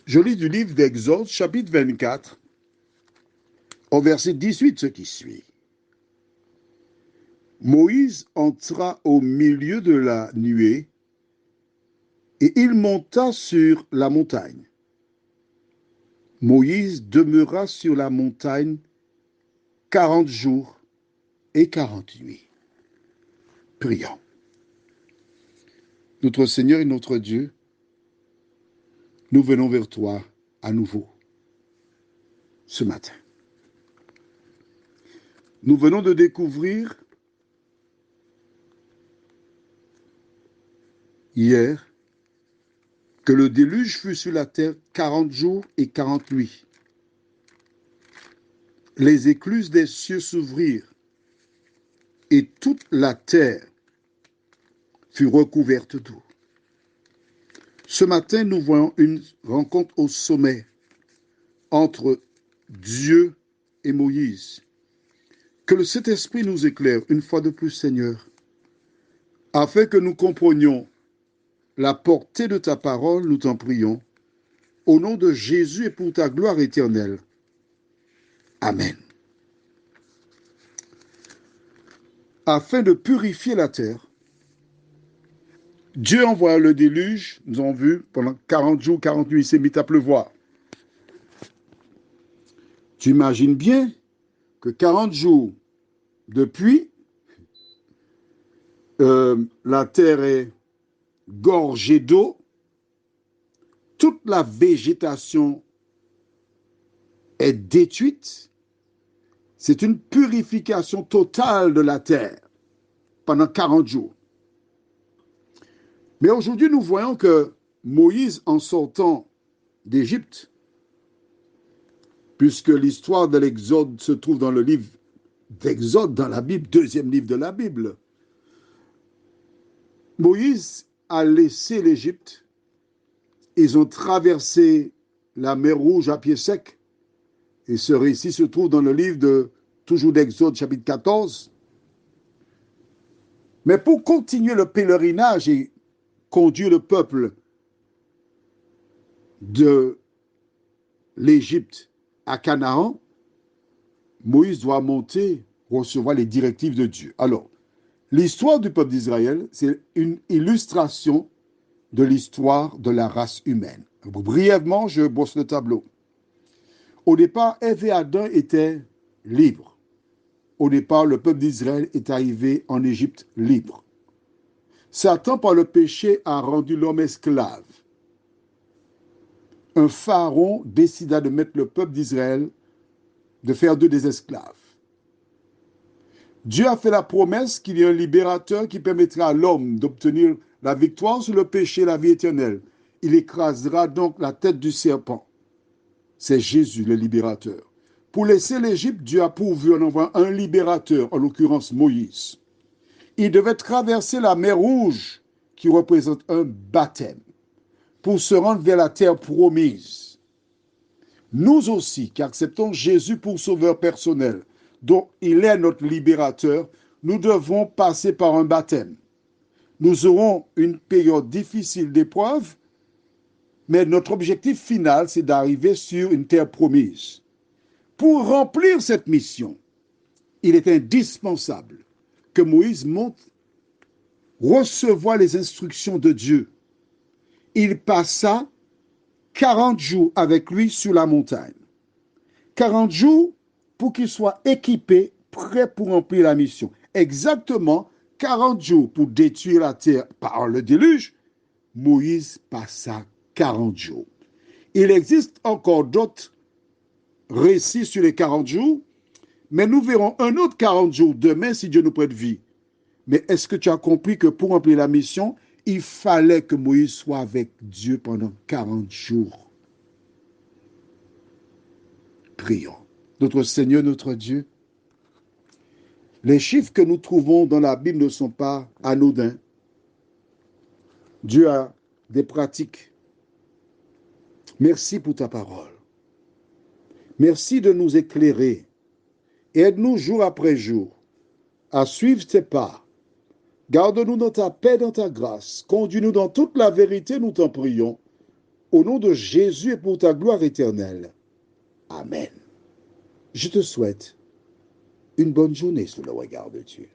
Je lis du livre d'Exode, chapitre 24, au verset 18, ce qui suit. Moïse entra au milieu de la nuée et il monta sur la montagne. Moïse demeura sur la montagne 40 jours et 40 nuits. Prions. Notre Seigneur et notre Dieu, nous venons vers toi à nouveau ce matin. Nous venons de découvrir hier que le déluge fut sur la terre 40 jours et 40 nuits. Les écluses des cieux s'ouvrirent et toute la terre fut recouverte d'eau. Ce matin, nous voyons une rencontre au sommet entre Dieu et Moïse. Que le Saint-Esprit nous éclaire une fois de plus, Seigneur, afin que nous comprenions la portée de ta parole, nous t'en prions, au nom de Jésus et pour ta gloire éternelle. Amen. Afin de purifier la terre, Dieu envoya le déluge, nous avons vu, pendant 40 jours, 40 nuits, il s'est mis à pleuvoir. Tu imagines bien que 40 jours de pluie, la terre est gorgée d'eau, toute la végétation est détruite. C'est une purification totale de la terre pendant 40 jours. Mais aujourd'hui, nous voyons que Moïse, en sortant d'Égypte, puisque l'histoire de l'Exode se trouve dans le livre d'Exode, dans la Bible, deuxième livre de la Bible, Moïse a laissé l'Égypte. Ils ont traversé la mer Rouge à pied sec. Et ce récit se trouve dans le livre toujours d'Exode, chapitre 14. Mais pour continuer le pèlerinage et conduire le peuple de l'Égypte à Canaan, Moïse doit monter, recevoir les directives de Dieu. Alors, l'histoire du peuple d'Israël, c'est une illustration de l'histoire de la race humaine. Brièvement, je brosse le tableau. Au départ, Ève et Adam étaient libres. Au départ, le peuple d'Israël est arrivé en Égypte libre. Satan, par le péché, a rendu l'homme esclave. Un pharaon décida de mettre le peuple d'Israël, de faire d'eux des esclaves. Dieu a fait la promesse qu'il y a un libérateur qui permettra à l'homme d'obtenir la victoire sur le péché et la vie éternelle. Il écrasera donc la tête du serpent. C'est Jésus, le libérateur. Pour laisser l'Égypte, Dieu a pourvu en envoyant un libérateur, en l'occurrence Moïse. Il devait traverser la mer Rouge, qui représente un baptême, pour se rendre vers la terre promise. Nous aussi, qui acceptons Jésus pour sauveur personnel, dont il est notre libérateur, nous devons passer par un baptême. Nous aurons une période difficile d'épreuve, mais notre objectif final, c'est d'arriver sur une terre promise. Pour remplir cette mission, il est indispensable que Moïse monte recevoir les instructions de Dieu. Il passa 40 jours avec lui sur la montagne. 40 jours pour qu'il soit équipé, prêt pour remplir la mission. Exactement 40 jours pour détruire la terre par le déluge. Moïse passa 40 jours. Il existe encore d'autres récits sur les 40 jours, mais nous verrons un autre 40 jours demain si Dieu nous prête vie. Mais est-ce que tu as compris que pour remplir la mission, il fallait que Moïse soit avec Dieu pendant 40 jours? Prions. Notre Seigneur, notre Dieu, les chiffres que nous trouvons dans la Bible ne sont pas anodins. Dieu a des pratiques. Merci pour ta parole. Merci de nous éclairer. Aide-nous jour après jour à suivre tes pas. Garde-nous dans ta paix, dans ta grâce. Conduis-nous dans toute la vérité, nous t'en prions. Au nom de Jésus et pour ta gloire éternelle. Amen. Je te souhaite une bonne journée sous le regard de Dieu.